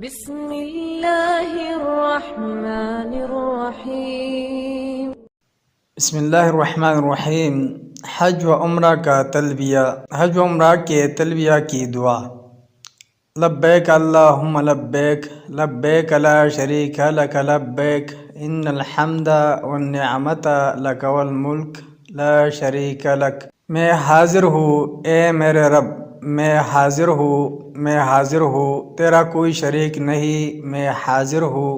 بسم اللہ الرحمن الرحیم۔ بسم اللہ الرحمن الرحیم۔ حج و عمرہ کا تلبیہ۔ حج و عمرہ کے تلبیہ کی دعا۔ لبیک اللہم لبیک، لبیک لا شریک لک لبیک، ان الحمد والنعمت لک والملک لا شریک لک۔ میں حاضر ہوں اے میرے رب، میں حاضر ہوں، تیرا کوئی شریک نہیں، میں حاضر ہوں۔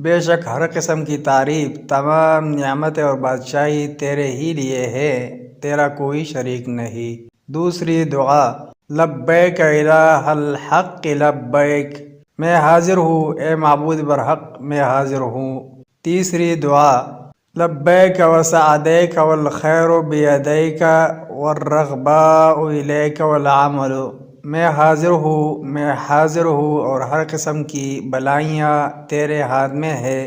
بے شک ہر قسم کی تعریف، تمام نعمتیں اور بادشاہی تیرے ہی لیے ہے، تیرا کوئی شریک نہیں۔ دوسری دعا، لبیک الہ الحق لبیک، میں حاضر ہوں اے معبود برحق، میں حاضر ہوں۔ تیسری دعا، لبیک وسعدیک والخیر بیدیک والرغباء الیک والعمل، میں حاضر ہوں اور ہر قسم کی بلائیاں تیرے ہاتھ میں ہے،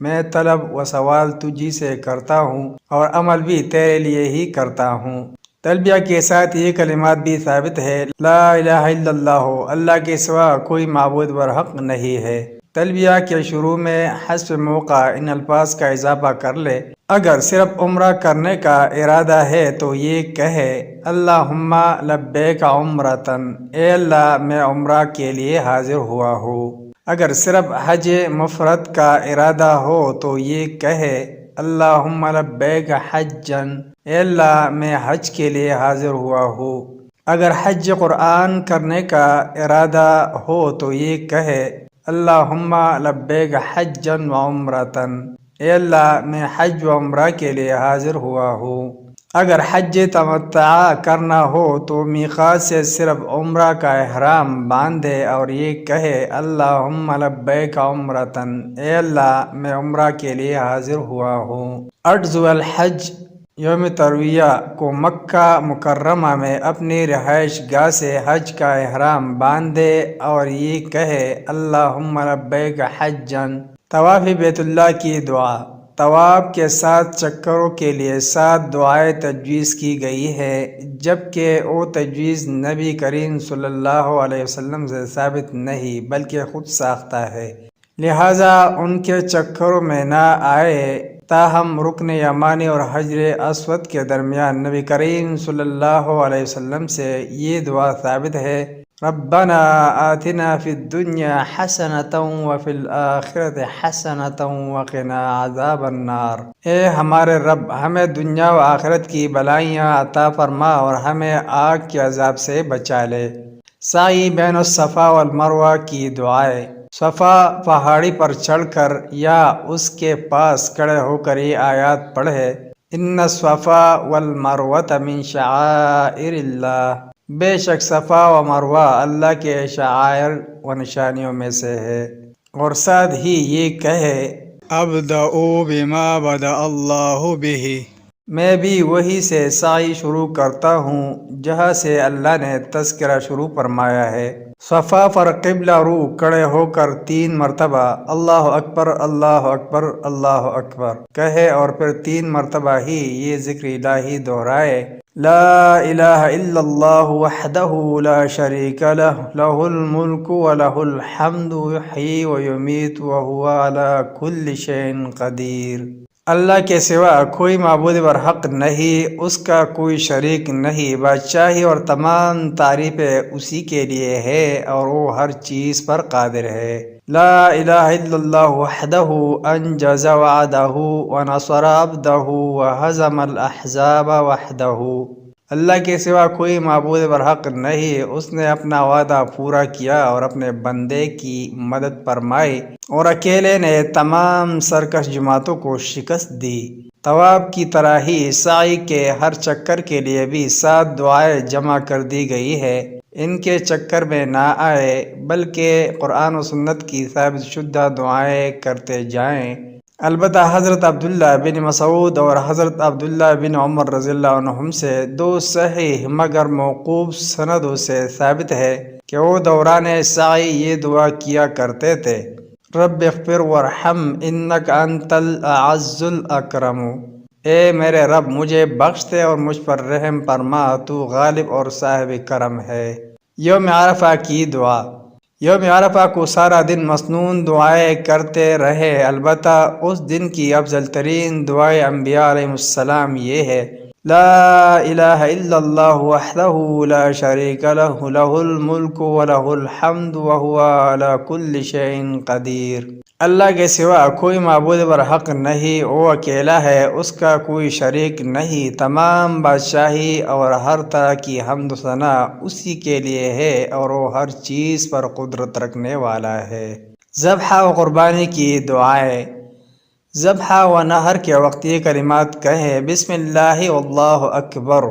میں طلب و سوال تجھی سے کرتا ہوں اور عمل بھی تیرے لیے ہی کرتا ہوں۔ تلبیہ کے ساتھ یہ کلمات بھی ثابت ہے، لا الہ الا اللہ، اللہ کے سوا کوئی معبود برحق نہیں ہے۔ تلبیہ کے شروع میں حسب موقع ان الفاظ کا اضافہ کر لے۔ اگر صرف عمرہ کرنے کا ارادہ ہے تو یہ کہے، اللہم لبیک عمرتن، اے اللہ میں عمرہ کے لیے حاضر ہوا ہوں۔ اگر صرف حج مفرد کا ارادہ ہو تو یہ کہے، اللہم لبیک حجن، اے اللہ میں حج کے لیے حاضر ہوا ہوں۔ اگر حج قرآن کرنے کا ارادہ ہو تو یہ کہے، اللہم لبیک حجن و عمرتن، اے اللہ میں حج و عمرہ کے لیے حاضر ہوا ہوں۔ اگر حج تمتع کرنا ہو تو میقات سے صرف عمرہ کا احرام باندھے اور یہ کہے، اللہم لبیک عمرتن، اے اللہ میں عمرہ کے لیے حاضر ہوا ہوں۔ 8 ذو الحج یوم ترویہ کو مکہ مکرمہ میں اپنی رہائش گاہ سے حج کا احرام باندھے اور یہ کہے، اللہم لبیک حجن۔ طواف بیت اللہ کی دعا۔ طواف کے 7 چکروں کے لیے 7 دعائیں تجویز کی گئی ہے، جبکہ وہ تجویز نبی کریم صلی اللہ علیہ وسلم سے ثابت نہیں بلکہ خود ساختہ ہے، لہٰذا ان کے چکروں میں نہ آئے۔ تاہم رکن یمانی اور حجر اسود کے درمیان نبی کریم صلی اللہ علیہ وسلم سے یہ دعا ثابت ہے، ربنا آتنا فی الدنیا حسنۃ وفی الآخرۃ حسنۃ وقنا عذاب النار، اے ہمارے رب ہمیں دنیا و آخرت کی بلائیاں عطا فرما اور ہمیں آگ کے عذاب سے بچا لے۔ سعی بین الصفا والمروہ کی دعائیں۔ صفا پہاڑی پر چڑھ کر یا اس کے پاس کھڑے ہو کر یہ آیات پڑھے، ان الصفا والمروہ من شعائر اللہ، بے شک صفا و مروہ اللہ کے شعائر و نشانیوں میں سے ہے۔ اور ساتھ ہی یہ کہے، ابدأ بما بدأ اللہ بہ، میں بھی وہی سے سعی شروع کرتا ہوں جہاں سے اللہ نے تذکرہ شروع فرمایا ہے۔ صفا پر قبلہ رو کھڑے ہو کر 3 مرتبہ اللہ اکبر اللہ اکبر اللہ اکبر کہے اور پھر 3 مرتبہ ہی یہ ذکر الہی دہرائے، لا الہ الا اللہ وحدہ لا شریک لہ، لہ الملک ولہ الحمد یحیی ویمیت وہو علی کل شیء قدیر۔ اللہ کے سوا کوئی معبود برحق نہیں، اس کا کوئی شریک نہیں، بادشاہی اور تمام تعریفیں اسی کے لیے ہے اور وہ ہر چیز پر قادر ہے۔ لا الہ الا اللہ وحدہ انجز وعدہ ونصر عبدہ وہزم الاحزاب وحدہ، اللہ کے سوا کوئی معبود برحق نہیں، اس نے اپنا وعدہ پورا کیا اور اپنے بندے کی مدد فرمائی اور اکیلے نے تمام سرکش جماعتوں کو شکست دی۔ طواف کی طرح ہی سعی کے ہر چکر کے لیے بھی 7 دعائیں جمع کر دی گئی ہے، ان کے چکر میں نہ آئے بلکہ قرآن و سنت کی ثابت شدہ دعائیں کرتے جائیں۔ البتہ حضرت عبداللہ بن مسعود اور حضرت عبداللہ بن عمر رضی اللہ عنہم سے 2 صحیح مگر موقوف سندوں سے ثابت ہے کہ وہ دوران سعی یہ دعا کیا کرتے تھے، رب اغفر وارحم انک انت الاعز الاکرم، اے میرے رب مجھے بخش دے اور مجھ پر رحم فرما، تو غالب اور صاحب کرم ہے۔ یوم عرفہ کی دعا۔ یوم عرفہ کو سارا دن مسنون دعائیں کرتے رہے، البتہ اس دن کی افضل ترین دعائیں انبیاء علیہ السلام یہ ہے: لا الہ الا اللہ وحدہ لا شریک لہ لہ الملک ولہ الحمد وہو علی کل شیء قدیر۔ اللہ کے سوا کوئی معبود برحق نہیں، وہ اکیلا ہے، اس کا کوئی شریک نہیں، تمام بادشاہی اور ہر طرح کی حمد و ثنا اسی کے لیے ہے اور وہ ہر چیز پر قدرت رکھنے والا ہے۔ ذبح و قربانی کی دعائیں۔ ذبح و نحر کے وقت یہ کلمات کہیں: بسم اللہ واللہ اکبر،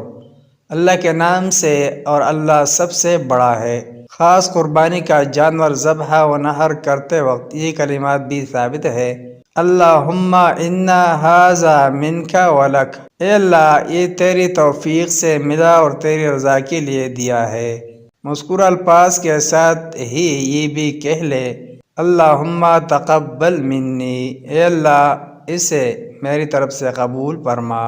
اللہ کے نام سے اور اللہ سب سے بڑا ہے۔ خاص قربانی کا جانور ذبح و نحر کرتے وقت یہ کلمات بھی ثابت ہے: اللہم انا ھذا منک ولک، اے اللہ یہ تیری توفیق سے ملا اور تیری رضا کے لیے دیا ہے۔ مذکورہ الفاظ کے ساتھ ہی یہ بھی کہہ لے: اللہم تقبل منی، اے اللہ اسے میری طرف سے قبول فرما۔